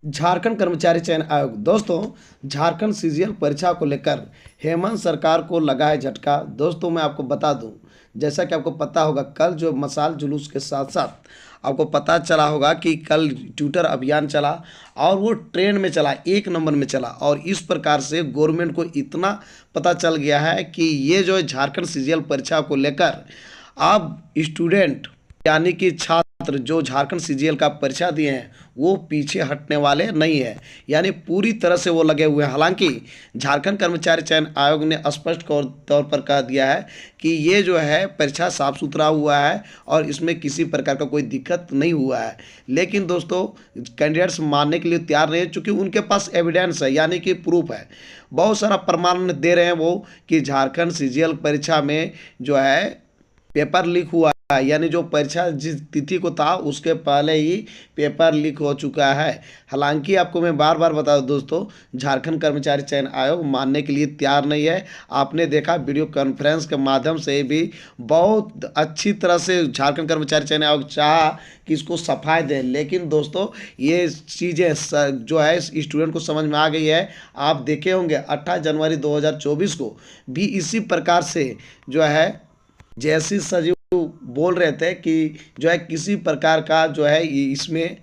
झारखंड कर्मचारी चयन आयोग। दोस्तों, झारखंड सीजीएल परीक्षा को लेकर हेमंत सरकार को लगा है झटका। दोस्तों, मैं आपको बता दूं, जैसा कि आपको पता होगा, कल जो मशाल जुलूस के साथ साथ आपको पता चला होगा कि कल ट्विटर अभियान चला और वो ट्रेंड में चला, 1 नंबर में चला। और इस प्रकार से गवर्नमेंट को इतना पता चल गया है कि ये जो है झारखंड सीजीएल परीक्षा को लेकर अब स्टूडेंट यानी कि छात्र जो झारखंड सीजीएल का परीक्षा दिए हैं वो पीछे हटने वाले नहीं है, यानी पूरी तरह से वो लगे हुए हैं। हालांकि झारखंड कर्मचारी चयन आयोग ने स्पष्ट तौर पर कह दिया है कि ये जो है परीक्षा साफ सुथरा हुआ है और इसमें किसी प्रकार का कोई दिक्कत नहीं हुआ है। लेकिन दोस्तों, कैंडिडेट्स मानने के लिए तैयार नहीं है, चूँकि उनके पास एविडेंस है, यानी कि प्रूफ है, बहुत सारा प्रमाण दे रहे हैं वो कि झारखंड सीजीएल परीक्षा में जो है पेपर लीक हुआ है, यानी जो परीक्षा जिस तिथि को था उसके पहले ही पेपर लीक हो चुका है। हालांकि आपको मैं बार बार बता दूं दोस्तों, झारखंड कर्मचारी चयन आयोग मानने के लिए तैयार नहीं है। आपने देखा वीडियो कॉन्फ्रेंस के माध्यम से भी बहुत अच्छी तरह से झारखंड कर्मचारी चयन आयोग चाहा कि इसको सफाई दें, लेकिन दोस्तों ये चीज़ें जो है स्टूडेंट को समझ में आ गई है। आप देखे होंगे 28 जनवरी 2024 को भी इसी प्रकार से जो है जैसी सजीव बोल रहे थे कि जो है किसी प्रकार का जो है इसमें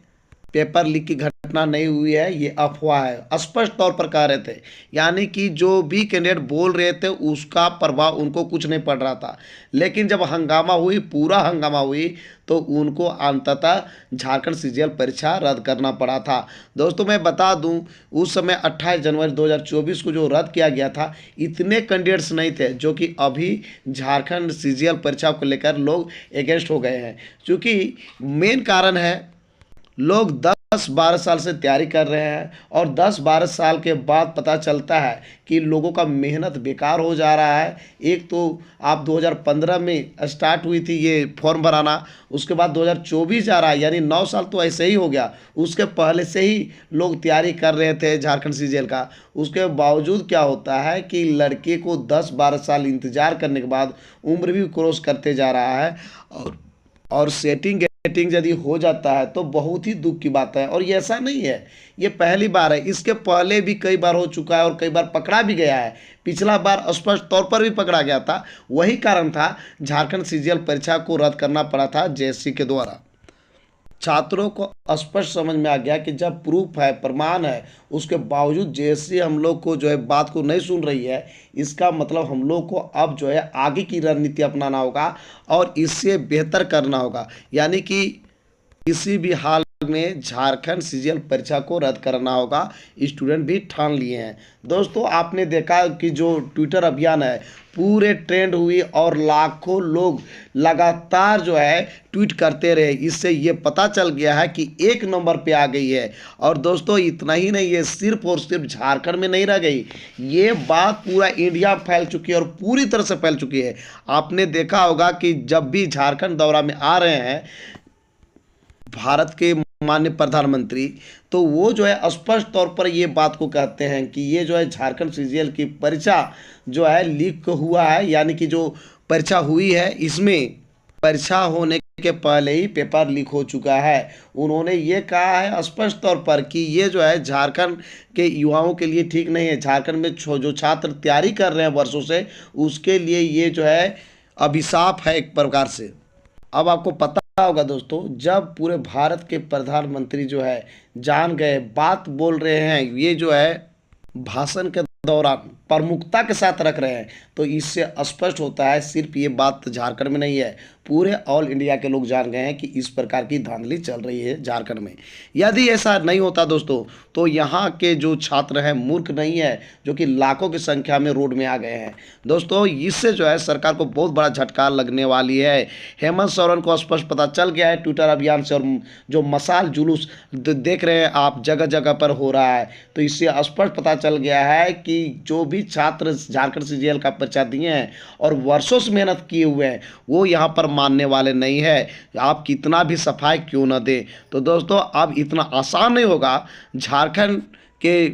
पेपर लीक की घटना नहीं हुई है, ये अफवाह है, स्पष्ट तौर पर कह रहे थे। यानी कि जो भी कैंडिडेट बोल रहे थे उसका प्रभाव उनको कुछ नहीं पड़ रहा था। लेकिन जब हंगामा हुई, पूरा हंगामा हुई, तो उनको अंततः झारखंड सीजीएल परीक्षा रद्द करना पड़ा था। दोस्तों, मैं बता दूं, उस समय 28 जनवरी 2024 को जो रद्द किया गया था, इतने कैंडिडेट्स नहीं थे जो कि अभी झारखंड सीजीएल परीक्षा को लेकर लोग अगेंस्ट हो गए हैं। क्योंकि मेन कारण है, लोग 10-12 साल से तैयारी कर रहे हैं और 10-12 साल के बाद पता चलता है कि लोगों का मेहनत बेकार हो जा रहा है। एक तो आप 2015 में स्टार्ट हुई थी ये फॉर्म भराना, उसके बाद 2024 जा रहा है, यानी 9 साल तो ऐसे ही हो गया। उसके पहले से ही लोग तैयारी कर रहे थे झारखंड सीजीएल का। उसके बावजूद क्या होता है कि लड़के को 10-12 साल इंतजार करने के बाद उम्र भी क्रॉस करते जा रहा है और सेटिंग यदि हो जाता है तो बहुत ही दुख की बात है। और ये ऐसा नहीं है, ये पहली बार है, इसके पहले भी कई बार हो चुका है और कई बार पकड़ा भी गया है। पिछला बार स्पष्ट तौर पर भी पकड़ा गया था। वही कारण था झारखंड सीजीएल परीक्षा को रद्द करना पड़ा था जेएससी के द्वारा। छात्रों को स्पष्ट समझ में आ गया कि जब प्रूफ है, प्रमाण है, उसके बावजूद जेएससी हम लोग को जो है बात को नहीं सुन रही है, इसका मतलब हम लोग को अब जो है आगे की रणनीति अपनाना होगा और इससे बेहतर करना होगा। यानी कि किसी भी हाल में झारखंड सीजीएल परीक्षा को रद्द करना होगा, स्टूडेंट भी ठान लिए हैं। दोस्तों, आपने देखा कि जो ट्विटर अभियान है पूरे ट्रेंड हुई और लाखों लोग लगातार जो है ट्वीट करते रहे। इससे ये पता चल गया है कि 1 नंबर पे आ गई है। और दोस्तों, इतना ही नहीं, ये सिर्फ और सिर्फ झारखंड में नहीं रह गई, ये बात पूरा इंडिया फैल चुकी है और पूरी तरह से फैल चुकी है। आपने देखा होगा कि जब भी झारखंड दौरा में आ रहे हैं भारत के माननीय प्रधानमंत्री, तो वो जो है स्पष्ट तौर पर ये बात को कहते हैं कि ये जो है झारखंड सीजीएल की परीक्षा जो है लीक हुआ है, यानी कि जो परीक्षा हुई है इसमें परीक्षा होने के पहले ही पेपर लीक हो चुका है। उन्होंने ये कहा है स्पष्ट तौर पर कि ये जो है झारखंड के युवाओं के लिए ठीक नहीं है। झारखंड में जो छात्र तैयारी कर रहे हैं वर्षों से, उसके लिए ये जो है अभिशाप है एक प्रकार से। अब आपको पता होगा दोस्तों, जब पूरे भारत के प्रधानमंत्री जो है जान गए, बात बोल रहे हैं, ये जो है भाषण के दौरान प्रमुखता के साथ रख रहे हैं, तो इससे स्पष्ट होता है सिर्फ ये बात झारखंड में नहीं है, पूरे ऑल इंडिया के लोग जान गए हैं कि इस प्रकार की धांधली चल रही है झारखंड में। यदि ऐसा नहीं होता दोस्तों, तो यहाँ के जो छात्र हैं मूर्ख नहीं है, जो कि लाखों की संख्या में रोड में आ गए हैं। दोस्तों, इससे जो है सरकार को बहुत बड़ा झटका लगने वाली है। हेमंत सोरेन को स्पष्ट पता चल गया है ट्विटर अभियान से, और जो मशाल जुलूस देख रहे हैं आप जगह जगह पर हो रहा है, तो इससे स्पष्ट पता चल गया है कि जो भी छात्र झारखंड सीजीएल का परीक्षा दिए हैं और वर्षों से मेहनत किए हुए हैं, वो यहाँ पर मानने वाले नहीं है, आप कितना भी सफाई क्यों ना दें। तो दोस्तों, अब इतना आसान नहीं होगा झारखंड के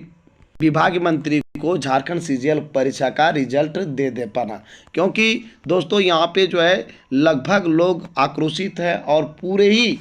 विभागीय मंत्री को झारखंड सीजीएल परीक्षा का रिजल्ट दे पाना, क्योंकि दोस्तों यहाँ पे जो है लगभग लोग आक्रोशित हैं और पूरे ही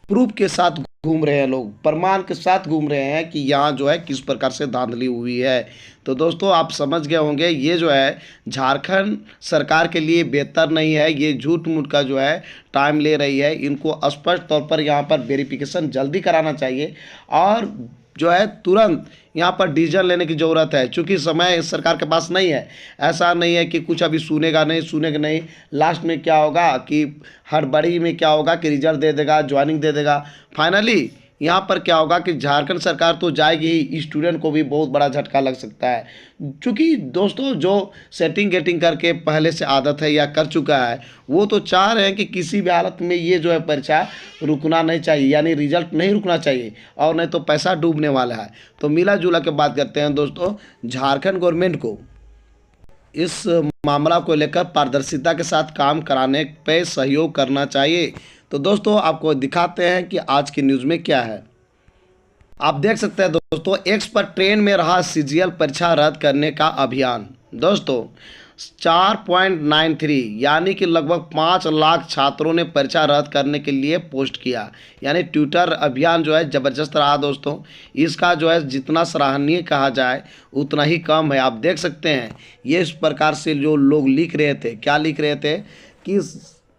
प्रूफ के साथ घूम रहे हैं, लोग प्रमाण के साथ घूम रहे हैं कि यहाँ जो है किस प्रकार से धांधली हुई है। तो दोस्तों आप समझ गए होंगे, ये जो है झारखंड सरकार के लिए बेहतर नहीं है। ये झूठ मूठ का जो है टाइम ले रही है। इनको स्पष्ट तौर पर यहाँ पर वेरिफिकेशन जल्दी कराना चाहिए और जो है तुरंत यहाँ पर डिसीजन लेने की ज़रूरत है, क्योंकि समय इस सरकार के पास नहीं है। ऐसा नहीं है कि कुछ अभी सुनेगा नहीं, लास्ट में क्या होगा कि हड़बड़ी में क्या होगा कि रिजल्ट दे देगा, ज्वाइनिंग दे देगा। फाइनली यहाँ पर क्या होगा कि झारखंड सरकार तो जाएगी ही, स्टूडेंट को भी बहुत बड़ा झटका लग सकता है। क्योंकि दोस्तों जो सेटिंग गेटिंग करके पहले से आदत है या कर चुका है, वो तो चाह रहे हैं कि किसी भी हालत में ये जो है परीक्षा रुकना नहीं चाहिए, यानी रिजल्ट नहीं रुकना चाहिए, और नहीं तो पैसा डूबने वाला है। तो मिला जुला के बात करते हैं दोस्तों, झारखंड गवर्नमेंट को इस मामला को लेकर पारदर्शिता के साथ काम कराने पे सहयोग करना चाहिए। तो दोस्तों आपको दिखाते हैं कि आज की न्यूज़ में क्या है। आप देख सकते हैं दोस्तों, एक्स पर ट्रेन में रहा सीजीएल परीक्षा रद्द करने का अभियान। दोस्तों 4.93 यानी कि लगभग 5 लाख छात्रों ने परीक्षा रद्द करने के लिए पोस्ट किया। यानी ट्विटर अभियान जो है ज़बरदस्त रहा दोस्तों। इसका जो है जितना सराहनीय कहा जाए उतना ही कम है। आप देख सकते हैं ये इस प्रकार से जो लोग लिख रहे थे, क्या लिख रहे थे कि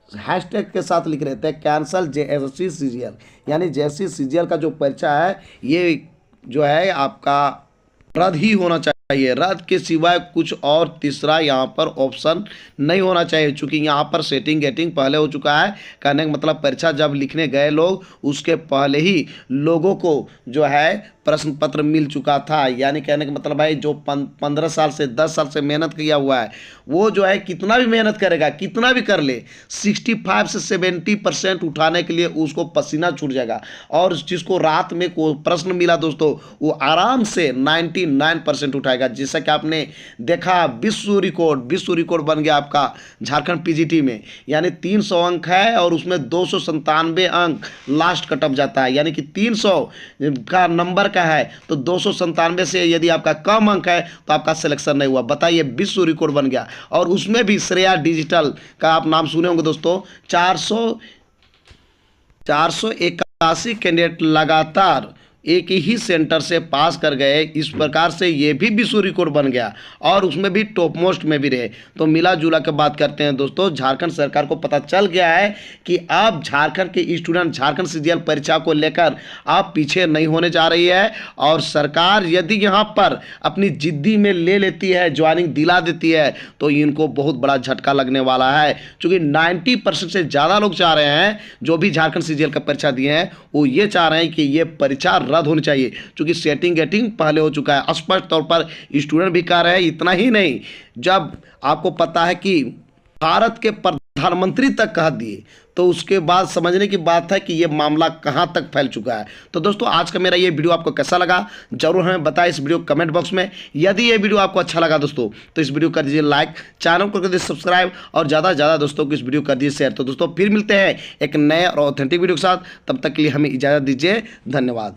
हैशटैग के साथ लिख रहे थे कैंसल जेएसएससी सीजीएल, यानी जेएसएससी सीजीएल का जो परीक्षा है ये जो है आपका रद्द ही होना चाहिए। रद्द के सिवाय कुछ और तीसरा यहाँ पर ऑप्शन नहीं होना चाहिए, क्योंकि यहाँ पर सेटिंग गेटिंग पहले हो चुका है। कहने का मतलब परीक्षा जब लिखने गए लोग उसके पहले ही लोगों को जो है प्रश्न पत्र मिल चुका था। यानी कहने का मतलब भाई जो 15 साल से 10 साल से मेहनत किया हुआ है वो जो है कितना भी मेहनत करेगा, कितना भी कर ले, 65 से 70% उठाने के लिए उसको पसीना छूट जाएगा। और जिसको रात में को प्रश्न मिला दोस्तों वो आराम से 99% उठाएगा। जैसा कि आपने देखा विश्व रिकॉर्ड बन गया आपका झारखंड पीजीटी में। यानी 300 अंक है और उसमें 297 अंक लास्ट कट ऑफ जाता है। यानी कि 300 का नंबर का है तो 297 से यदि आपका कम अंक है तो आपका सिलेक्शन नहीं हुआ। बताइए, विश्व रिकॉर्ड बन गया। और उसमें भी श्रेया डिजिटल का आप नाम सुने होंगे दोस्तों, 481 कैंडिडेट लगातार एक ही सेंटर से पास कर गए। इस प्रकार से ये भी विश्व रिकॉर्ड बन गया और उसमें भी टॉप मोस्ट में भी रहे। तो मिला जुला के बात करते हैं दोस्तों, झारखंड सरकार को पता चल गया है कि अब झारखंड के स्टूडेंट झारखंड सीजीएल परीक्षा को लेकर अब पीछे नहीं होने जा रही है। और सरकार यदि यहाँ पर अपनी जिद्दी में ले लेती है, ज्वाइनिंग दिला देती है, तो इनको बहुत बड़ा झटका लगने वाला है। क्योंकि 90% से ज़्यादा लोग चाह रहे हैं, जो भी झारखंड सीजीएल का परीक्षा दिए हैं वो ये चाह रहे हैं कि ये परीक्षा रद्द होनी चाहिए, क्योंकि सेटिंग गेटिंग पहले हो चुका है। स्पष्ट तौर पर स्टूडेंट भी कह रहे हैं। इतना ही नहीं, जब आपको पता है कि भारत के प्रधानमंत्री तक कह दिए तो उसके बाद समझने की बात है कि ये मामला कहां तक फैल चुका है। तो दोस्तों आज का मेरा ये वीडियो आपको कैसा लगा जरूर हमें बताएं इस वीडियो कमेंट बॉक्स में। यदि ये वीडियो आपको अच्छा लगा दोस्तों तो इस वीडियो कर दीजिए लाइक, चैनल को कर दीजिए सब्सक्राइब और ज़्यादा से ज़्यादा दोस्तों को इस वीडियो कर दीजिए शेयर। तो दोस्तों फिर मिलते हैं एक नए और ऑथेंटिक वीडियो के साथ, तब तक के लिए हमें इजाज़त दीजिए। धन्यवाद।